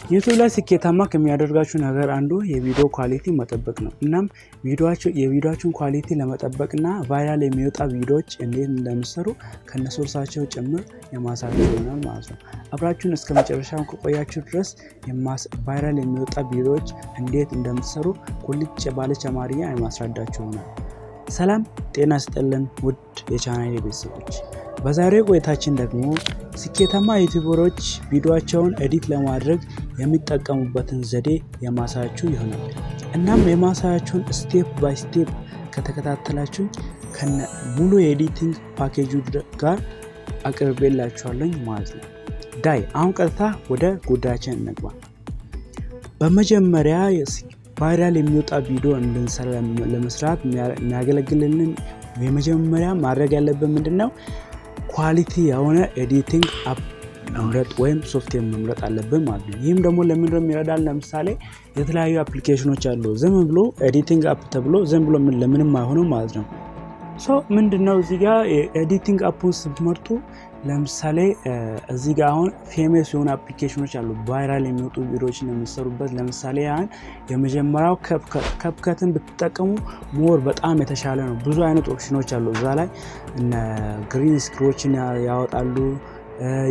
ዩቲዩብ ላይ ስኬታማ ከሚያደርጋችሁ ነገር አንዱ የቪዲዮ ኳሊቲ መጠበቅ ነው። እናም የቪዲዮአችሁን ኳሊቲ ለመጠበቅና ቫይራል የሚወጣ ቪዲዮዎች እንዴት እንደሚሰሩ ከነሶርሳቸው ጭምር የማሳየት ይሆናል ማለት ነው። አብራችሁን እስከ መጨረሻው ከቆያችሁ ድረስ ቫይራል የሚወጣ ቪዲዮዎች እንዴት እንደሚሰሩ ቁልጭ ባለች አማርኛ የማስረዳችሁ ነው። ሰላም ጤና ይስጥልን ውድ የቻናሌ ቤተሰቦች፣ በዛሬው ቆይታችን ደግሞ ስኬታማ ዩቲዩበሮች ቪዲዮአቸውን ኤዲት ለማድረግ የሚጠቀሙበትን ዘዴ የማሳያችሁ ይሆናል። እናም የማሳያችሁን ስቴፕ ባይ ስቴፕ ከተከታተላችሁ ከነ ሙሉ የኤዲቲንግ ፓኬጁ ጋር አቅርቤላችኋለሁ ማለት ነው። አሁን ቀጥታ ወደ ጉዳያችን እንግባ። በመጀመሪያ ቫይራል የሚወጣ ቪዲዮ እንድንሰራ ለመስራት የሚያገለግልልን የመጀመሪያ ማድረግ ያለብን ምንድነው? ኳሊቲ የሆነ ኤዲቲንግ አፕ መምረጥ ወይም ሶፍትዌር መምረጥ አለብን ማለት ነው። ይህም ደግሞ ለምንድነው የሚረዳል? ለምሳሌ የተለያዩ አፕሊኬሽኖች አሉ። ዝም ብሎ ኤዲቲንግ አፕ ተብሎ ዝም ብሎ ለምንም አይሆንም ማለት ነው። ምንድነው እዚህ ጋር ኤዲቲንግ አፑን ስትመርጡ ለምሳሌ እዚህ ጋር አሁን ፌመስ የሆኑ አፕሊኬሽኖች አሉ ቫይራል የሚወጡ ቪዲዮዎችን የሚሰሩበት። ለምሳሌ ያን የመጀመሪያው ካፕከትን ብትጠቀሙ ሞር በጣም የተሻለ ነው። ብዙ አይነት ኦፕሽኖች አሉ እዛ ላይ እነ ግሪን ስክሪኖችን ያወጣሉ፣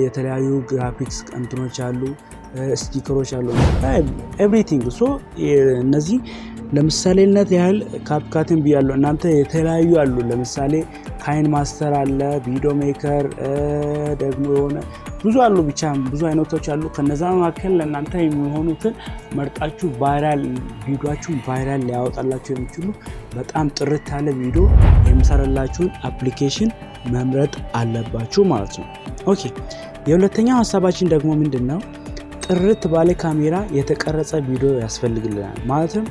የተለያዩ ግራፊክስ እንትኖች አሉ፣ ስቲከሮች አሉ፣ ኤቭሪቲንግ። እነዚህ ለምሳሌነት ያህል ካፕካትን ቢያለው እናንተ የተለያዩ አሉ። ለምሳሌ ካይን ማስተር አለ፣ ቪዲዮ ሜከር ደግሞ የሆነ ብዙ አሉ፣ ብቻ ብዙ አይነቶች አሉ። ከነዛ መካከል ለእናንተ የሚሆኑትን መርጣችሁ ቪዲዮአችሁን ቫይራል ሊያወጣላችሁ የሚችሉ በጣም ጥርት ያለ ቪዲዮ የሚሰራላችሁን አፕሊኬሽን መምረጥ አለባችሁ ማለት ነው። ኦኬ፣ የሁለተኛው ሐሳባችን ደግሞ ምንድነው? ጥርት ባለ ካሜራ የተቀረጸ ቪዲዮ ያስፈልግልናል። ማለትም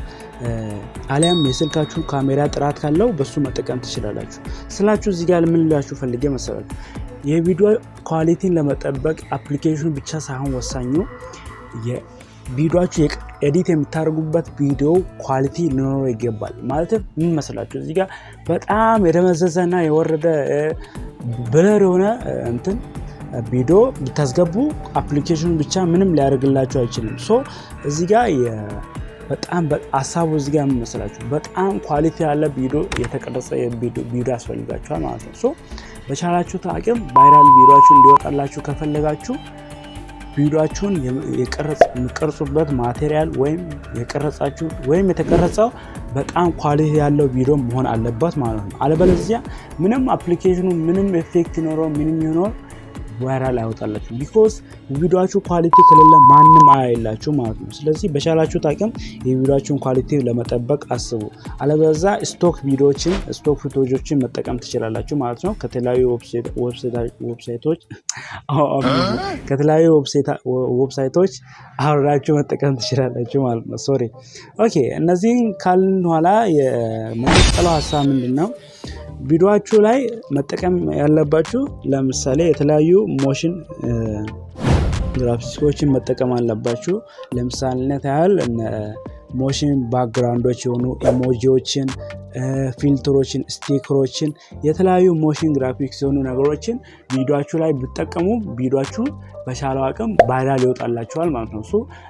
አሊያም የስልካችሁ ካሜራ ጥራት ካለው በሱ መጠቀም ትችላላችሁ ስላችሁ እዚህ ጋር ምን ልላችሁ ፈልጌ መሰላችሁ፣ የቪዲዮ ኳሊቲን ለመጠበቅ አፕሊኬሽኑ ብቻ ሳይሆን ወሳኙ የቪዲዮአችሁ ኤዲት የምታደርጉበት ቪዲዮ ኳሊቲ ሊኖረው ይገባል። ማለትም ምን መሰላችሁ፣ እዚህ ጋር በጣም የደመዘዘና የወረደ ብለር የሆነ እንትን ቪዲዮ ብታስገቡ አፕሊኬሽኑ ብቻ ምንም ሊያደርግላችሁ አይችልም። እዚህ ጋር በጣም ሐሳቡ እዚህ ጋር ምን መሰላችሁ፣ በጣም ኳሊቲ ያለ ቪዲዮ የተቀረጸ ቪዲዮ ያስፈልጋችኋል ማለት ነው። በቻላችሁ አቅም ቫይራል ቪዲዮአችሁ እንዲወጣላችሁ ከፈለጋችሁ ቪዲዮአችሁን የቀረጹበት ማቴሪያል ወይም የተቀረጸው በጣም ኳሊቲ ያለው ቪዲዮ መሆን አለበት ማለት ነው። አለበለዚያ ምንም አፕሊኬሽኑ ምንም ኢፌክት ይኖረው ምንም ይኖር ቫይራል አይወጣላችሁ። ቢኮዝ ቪዲዮአችሁ ኳሊቲ ከሌለ ማንም አያይላችሁ ማለት ነው። ስለዚህ በቻላችሁ አቅም የቪዲዮአችሁን ኳሊቲ ለመጠበቅ አስቡ። አለበለዚያ ስቶክ ፉቴጆችን መጠቀም ትችላላችሁ ማለት ነው። ከተለያዩ ዌብሳይቶች አውርዳችሁ መጠቀም ትችላላችሁ ማለት ነው። ኦኬ፣ እነዚህን ካልን በኋላ የመቀጠለው ሐሳብ ምንድነው? ቪዲዮአችሁ ላይ መጠቀም ያለባችሁ ለምሳሌ የተለያዩ ሞሽን ግራፊክሶችን መጠቀም አለባችሁ። ለምሳሌነት ያህል ሞሽን ባክግራውንዶች የሆኑ ኢሞጂዎችን፣ ፊልተሮችን፣ ስቲከሮችን፣ የተለያዩ ሞሽን ግራፊክስ የሆኑ ነገሮችን ቪዲዮአችሁ ላይ ብትጠቀሙ ቪዲዮአችሁ በቻለው አቅም ቫይራል ይወጣላችኋል ማለት ነው።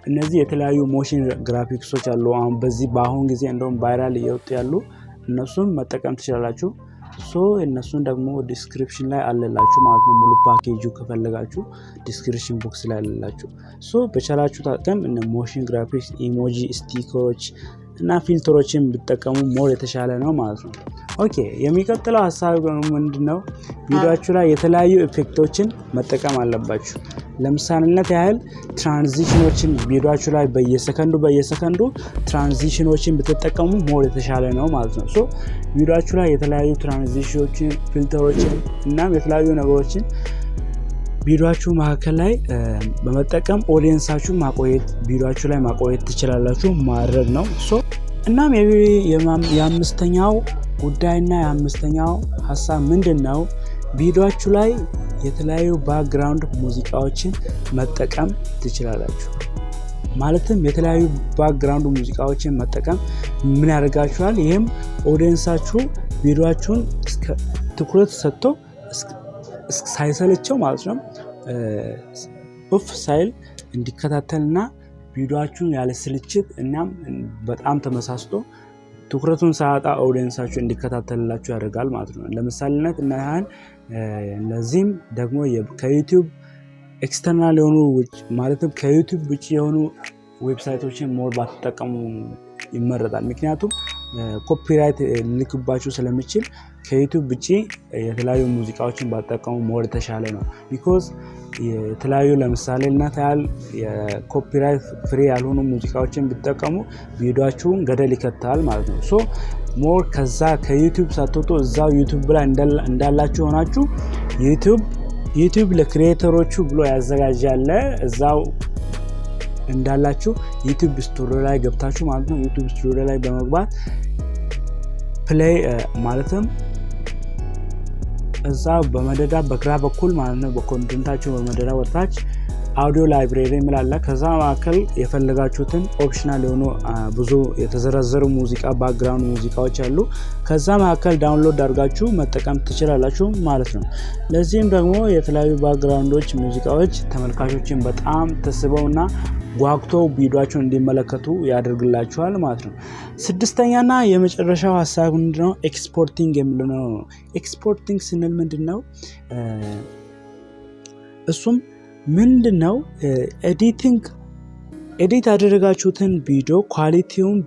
እነዚህ የተለያዩ ሞሽን ግራፊክሶች አሉ በአሁን ጊዜ እንደውም ቫይራል እየወጡ ያሉ፣ እነሱን መጠቀም ትችላላችሁ። እነሱን ደግሞ ዲስክሪፕሽን ላይ አለላችሁ ማለት ነው። ሙሉ ፓኬጁ ከፈለጋችሁ ዲስክሪፕሽን ቦክስ ላይ አለላችሁ። በቻላችሁ አቅም እነ ሞሽን ግራፊክስ፣ ኢሞጂ፣ ስቲከሮች እና ፊልተሮችን ብትጠቀሙ ሞር የተሻለ ነው ማለት ነው። ኦኬ፣ የሚቀጥለው ሐሳብ ምንድነው? ቪዲዮአችሁ ላይ የተለያዩ ኤፈክቶችን መጠቀም አለባችሁ። ለምሳሌነት ያህል ትራንዚሽኖችን ቪዲዮአችሁ ላይ በየሰከንዱ ትራንዚሽኖችን ብትጠቀሙ ሞር የተሻለ ነው ማለት ነው። ቪዲዮአችሁ ላይ የተለያዩ ትራንዚሽኖችን፣ ፊልተሮችን እና የተለያዩ ነገሮችን ቪዲዮአችሁ መካከል ላይ በመጠቀም ኦዲየንሳችሁ ቪዲዮአችሁ ላይ ማቆየት ትችላላችሁ ማድረግ ነው። እናም የአምስተኛው ጉዳይና የአምስተኛው ሐሳብ ምንድነው? ቪዲዮአችሁ ላይ የተለያዩ ባክግራውንድ ሙዚቃዎችን መጠቀም ትችላላችሁ። ማለትም የተለያዩ ባክግራውንድ ሙዚቃዎችን መጠቀም ምን ያደርጋችኋል? ይሄም ኦዲየንሳችሁ ቪዲዮአችሁን ትኩረት ሰጥቶ ሳይሰለቸው ማለት ነው ሳይል እንዲከታተልና ቪዲዮአችሁን ያለ ስልችት እናም በጣም ተመሳስቶ ትኩረቱን ሳያጣ ኦዲየንሳችሁ እንዲከታተልላችሁ ያደርጋል ማለት ነው። ለምሳሌነት ለዚህም ደግሞ ከዩቲዩብ ኤክስተርናል የሆኑ ማለትም ከዩቲዩብ ውጪ የሆኑ ዌብሳይቶችን ሞር ባትጠቀሙ ይመረጣል። ምክንያቱም ኮፒራይት ሊልክባችሁ ስለሚችል ከዩቲዩብ ውጪ የተለያዩ ሙዚቃዎችን ባትጠቀሙ ሞር ተሻለ ነው። ቢኮዝ የተለያዩ ለምሳሌና ታያል የኮፒራይት ፍሪ ያልሆኑ ሙዚቃዎችን ቢጠቀሙ ቪዲዮአችሁን ገደል ይከታል ማለት ነው። ሶ ሞር ከዛ ከዩቲዩብ ሳትወጡ እዛው ዩቲዩብ ላይ እንዳላችሁ ሆናችሁ ዩቲዩብ ለክሪኤተሮቹ ብሎ ያዘጋጃል እዛው እንዳላችሁ ዩቲዩብ ስቱዲዮ ላይ ገብታችሁ ማለት ነው። ዩቲዩብ ስቱዲዮ ላይ በመግባት ፕሌይ ማለትም እዛ በመደዳ በግራ በኩል ማለት ነው በኮንቴንታችሁ በመደዳ ወጣች አውዲዮ ላይብራሪ ይላል። ከዛ ማከል የፈለጋችሁትን ኦፕሽናል የሆኑ ብዙ የተዘረዘሩ ሙዚቃ ባክግራውንድ ሙዚቃዎች አሉ። ከዛ ማከል ዳውንሎድ አድርጋችሁ መጠቀም ትችላላችሁ ማለት ነው። ለዚህም ደግሞ የተለያዩ ባክግራውንዶች ሙዚቃዎች ተመልካቾችን በጣም ተስበውና ጓጉተው ቪዲዮአችሁን እንዲመለከቱ ያደርግላችኋል ማለት ነው። ስድስተኛና የመጨረሻው ሐሳብ ምንድነው? ኤክስፖርቲንግ የሚለው ነው። ኤክስፖርቲንግ ስንል ምንድነው? እሱም ምንድነው? ኤዲት ያደረጋችሁትን ቪዲዮ ኳሊቲውን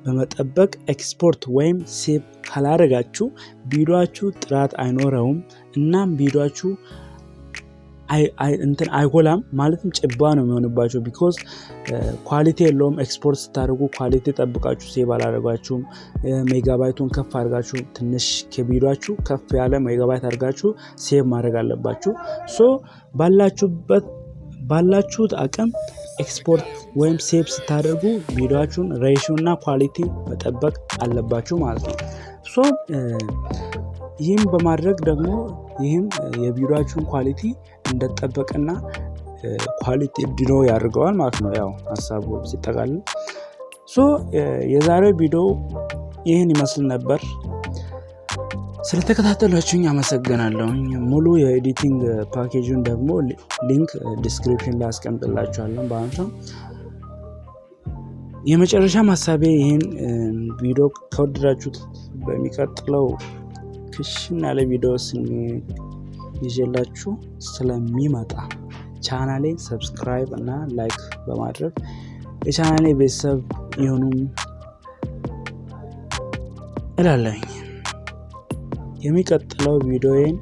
በመጠበቅ ኤክስፖርት ወይም ሴቭ ካላደረጋችሁ ቪዲዮአችሁ ጥራት አይኖረውም እናም ቪዲዮአችሁ አይጎላም ማለትም ጭባ ነው የሚሆንባችሁ። ቢኮዝ ኳሊቲ የለውም። ኤክስፖርት ስታደርጉ ኳሊቲ ጠብቃችሁ ሴቭ አላደረጋችሁም። ሜጋባይቱን ከፍ አድርጋችሁ ትንሽ ከቪዲዮአችሁ ከፍ ያለ ሜጋባይት አድርጋችሁ ሴቭ ማድረግ አለባችሁ። ሶ ባላችሁት አቅም ኤክስፖርት ወይም ሴቭ ስታደርጉ ቪዲዮአችሁን ሬሽዮ እና ኳሊቲ መጠበቅ አለባችሁ ማለት ነው። ሶ ይህም በማድረግ ደግሞ የቪዲዮአችሁን ኳሊቲ እንደተጠበቀና ኳሊቲ ዲኖ ያደርገዋል ማለት ነው። ያው ሐሳቡ ሲጠቃልል የዛሬው ቪዲዮ ይህን ይመስል ነበር። ስለተከታተላችሁኝ አመሰግናለሁ። ሙሉ የኤዲቲንግ ፓኬጁን ደግሞ ሊንክ ዲስክሪፕሽን ላይ አስቀምጥላችኋለሁ ማለት ነው። የመጨረሻ ሐሳቤ ይህን ቪዲዮ ከወደዳችሁት በሚቀጥለው ክሽና ለቪዲዮ ይዤላችሁ ስለሚመጣ ቻናሌን ሰብስክራይብ እና ላይክ በማድረግ የቻናሌ ቤተሰብ ይሁኑ እላለሁ። የሚቀጥለው ቪዲዮዬን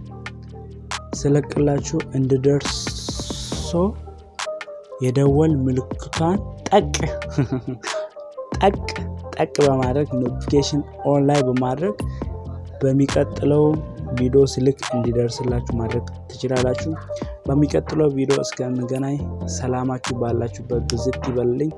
ስለቅላችሁ እንድደርሶ የደወል ምልክቷን ጠቅ በማድረግ ኖቲፊኬሽን ኦን ላይ በማድረግ በሚቀጥለው ቪዲዮ ስልክ እንዲደርስላችሁ ማድረግ ትችላላችሁ። በሚቀጥለው ቪዲዮ እስከምንገናኝ ሰላማችሁ ባላችሁበት ብዝት ይበልልኝ።